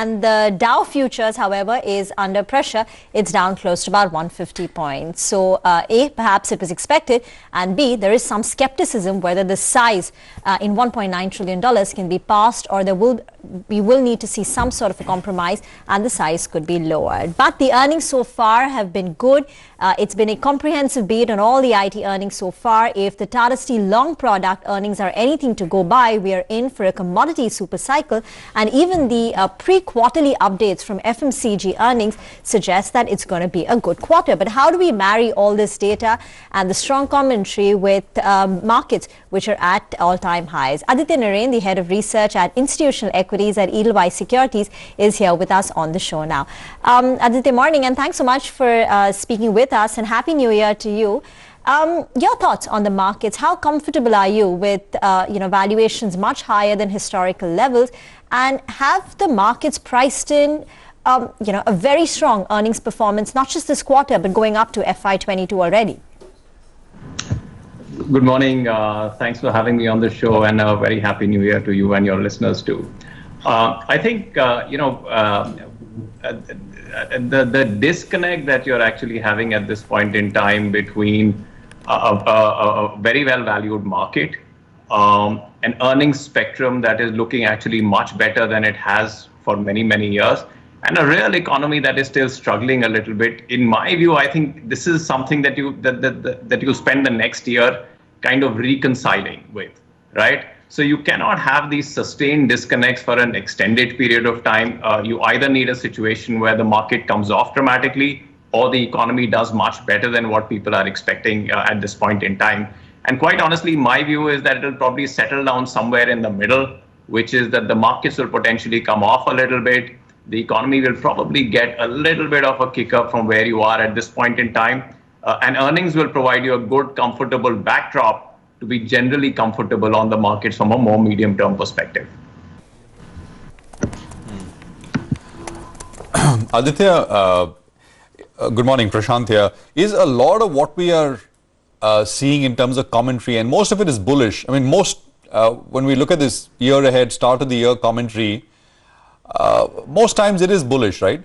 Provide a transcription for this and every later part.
and the Dow futures, however, is under pressure. It's down close to about 150 points. So A, perhaps it was expected, and B, there is some skepticism whether the size in $1.9 trillion can be passed, or we will need to see some sort of a compromise and the size could be lowered. But the earnings so far have been good. It's been a comprehensive beat on all the IT earnings so far. If the Tata Steel long product earnings are anything to go by, we are in for a commodity super cycle, and even the pre-quarterly updates from FMCG earnings suggest that it's going to be a good quarter. But how do we marry all this data and the strong commentary with markets which are at all-time highs? Aditya Narain, the head of research at institutional equities at Edelweiss Securities, is here with us on the show now. Aditya, morning, and thanks so much for speaking with us, and Happy New Year to you. Your thoughts on the markets? How comfortable are you with valuations much higher than historical levels, and have the markets priced in a very strong earnings performance, not just this quarter but going up to FY22 already? Good morning. Thanks for having me on the show, and a very happy New Year to you and your listeners too. I think the disconnect that you're actually having at this point in time between a very well valued market, an earnings spectrum that is looking actually much better than it has for many, many years, and a real economy that is still struggling a little bit. In my view, I think this is something that you spend the next year kind of reconciling with, right? So you cannot have these sustained disconnects for an extended period of time. You either need a situation where the market comes off dramatically, or the economy does much better than what people are expecting at this point in time. And quite honestly, my view is that it'll probably settle down somewhere in the middle, which is that the markets will potentially come off a little bit. The economy will probably get a little bit of a kick up from where you are at this point in time. And earnings will provide you a good, comfortable backdrop to be generally comfortable on the markets from a more medium-term perspective. Aditya, good morning, Prashant here. Is a lot of what we are seeing in terms of commentary, and most of it is bullish. I mean, when we look at this year ahead, start of the year commentary, most times it is bullish, right?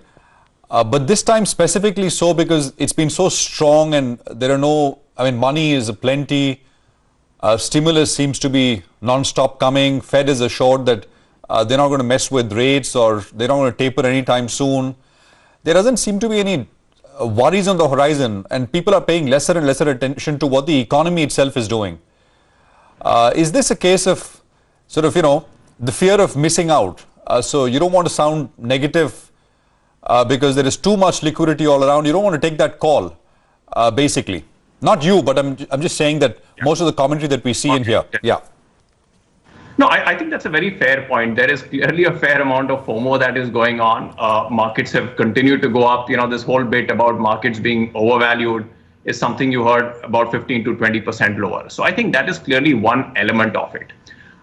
But this time specifically so because it's been so strong, and there are no, money is aplenty. Stimulus seems to be non-stop coming. Fed is assured that they're not going to mess with rates, or they're not going to taper anytime soon. There doesn't seem to be any worries on the horizon, and people are paying lesser and lesser attention to what the economy itself is doing. Is this a case of sort of, the fear of missing out? So you don't want to sound negative because there is too much liquidity all around. You don't want to take that call, basically. Not you, but I'm just saying that most of the commentary that we see in here. Yeah. No, I think that's a very fair point. There is clearly a fair amount of FOMO that is going on. Markets have continued to go up. This whole bit about markets being overvalued is something you heard about 15 to 20% lower. So I think that is clearly one element of it.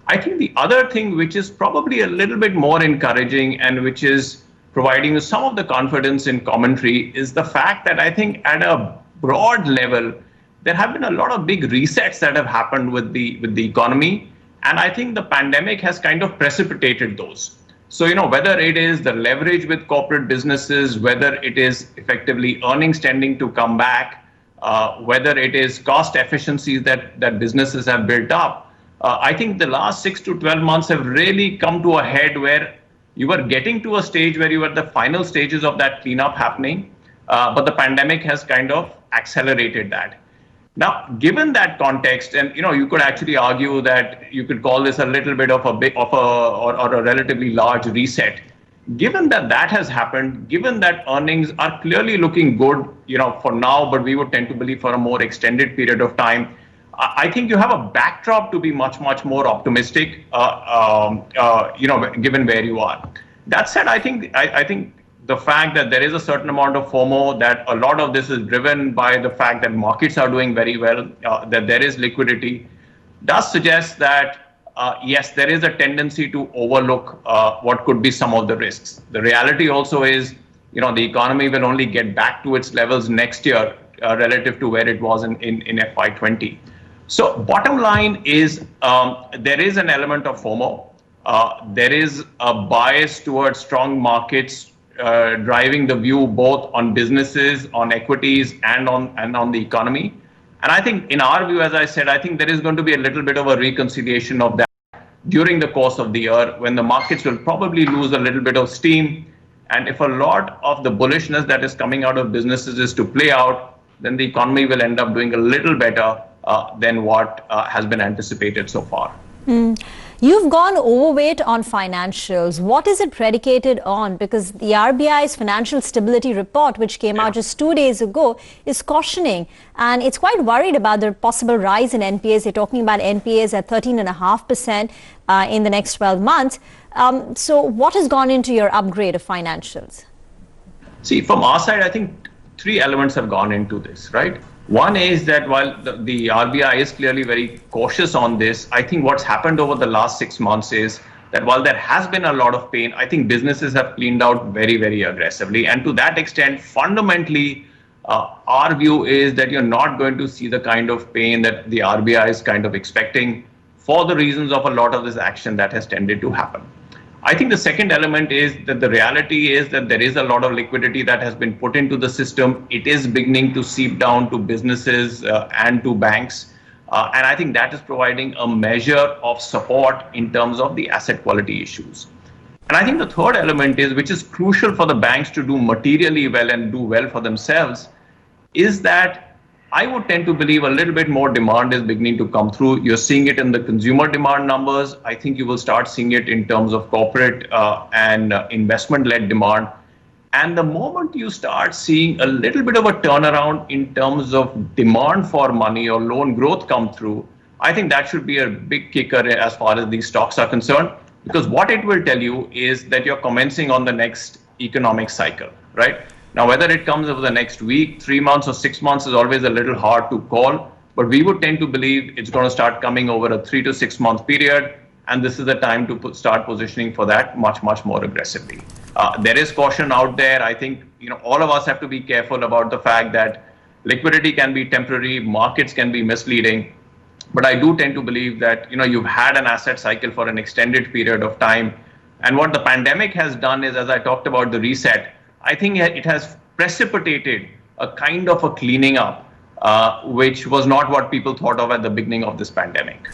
I think the other thing, which is probably a little bit more encouraging and which is providing you some of the confidence in commentary, is the fact that I think at a broad level, there have been a lot of big resets that have happened with the economy. And I think the pandemic has kind of precipitated those. So, whether it is the leverage with corporate businesses, whether it is effectively earnings tending to come back, whether it is cost efficiencies that businesses have built up, I think the last 6 to 12 months have really come to a head where you were getting to a stage where you were at the final stages of that cleanup happening, but the pandemic has kind of accelerated that. Now, given that context, and you could actually argue that you could call this a little bit of a relatively large reset. Given that has happened, given that earnings are clearly looking good, for now, but we would tend to believe for a more extended period of time, I think you have a backdrop to be much, much more optimistic, given where you are. That said, I think the fact that there is a certain amount of FOMO, that a lot of this is driven by the fact that markets are doing very well, that there is liquidity, does suggest that, yes, there is a tendency to overlook what could be some of the risks. The reality also is, the economy will only get back to its levels next year relative to where it was in FY20. So bottom line is there is an element of FOMO. there is a bias towards strong markets driving the view both on businesses, on equities, and on the economy. And I think in our view, as I said, I think there is going to be a little bit of a reconciliation of that during the course of the year, when the markets will probably lose a little bit of steam. And if a lot of the bullishness that is coming out of businesses is to play out, then the economy will end up doing a little better than what has been anticipated so far. You've gone overweight on financials. What is it predicated on? Because the RBI's financial stability report, which came out just 2 days ago, is cautioning. And it's quite worried about the possible rise in NPAs. They're talking about NPAs at 13.5% in the next 12 months. So what has gone into your upgrade of financials? See, from our side, I think three elements have gone into this, right? One is that while the RBI is clearly very cautious on this, I think what's happened over the last 6 months is that while there has been a lot of pain, I think businesses have cleaned out very, very aggressively. And to that extent, fundamentally, our view is that you're not going to see the kind of pain that the RBI is kind of expecting for the reasons of a lot of this action that has tended to happen. I think the second element is that the reality is that there is a lot of liquidity that has been put into the system. It is beginning to seep down to businesses and to banks. And I think that is providing a measure of support in terms of the asset quality issues. And I think the third element is, which is crucial for the banks to do materially well and do well for themselves, is that I would tend to believe a little bit more demand is beginning to come through. You're seeing it in the consumer demand numbers. I think you will start seeing it in terms of corporate and investment-led demand. And the moment you start seeing a little bit of a turnaround in terms of demand for money or loan growth come through, I think that should be a big kicker as far as these stocks are concerned, because what it will tell you is that you're commencing on the next economic cycle, right? Now, whether it comes over the next week, 3 months, or 6 months is always a little hard to call, but we would tend to believe it's going to start coming over a 3 to 6 month period, and this is the time to start positioning for that much, much more aggressively. There is caution out there. I think all of us have to be careful about the fact that liquidity can be temporary, markets can be misleading, but I do tend to believe that you've had an asset cycle for an extended period of time, and what the pandemic has done is, as I talked about the reset, I think it has precipitated a kind of a cleaning up, which was not what people thought of at the beginning of this pandemic.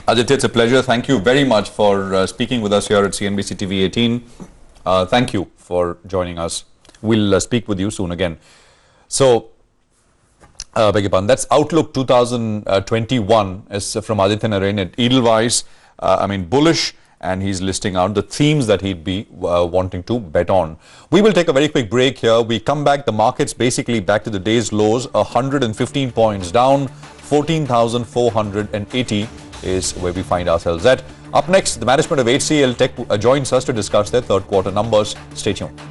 Aditya, it's a pleasure. Thank you very much for speaking with us here at CNBC TV18. Thank you for joining us. We'll speak with you soon again. So, beg your pardon, that's Outlook 2021 is from Aditya Narain Edelweiss. Bullish. And he's listing out the themes that he'd be wanting to bet on. We will take a very quick break here. We come back, the market's basically back to the day's lows, 115 points down, 14,480 is where we find ourselves at. Up next, the management of HCL Tech joins us to discuss their third quarter numbers. Stay tuned.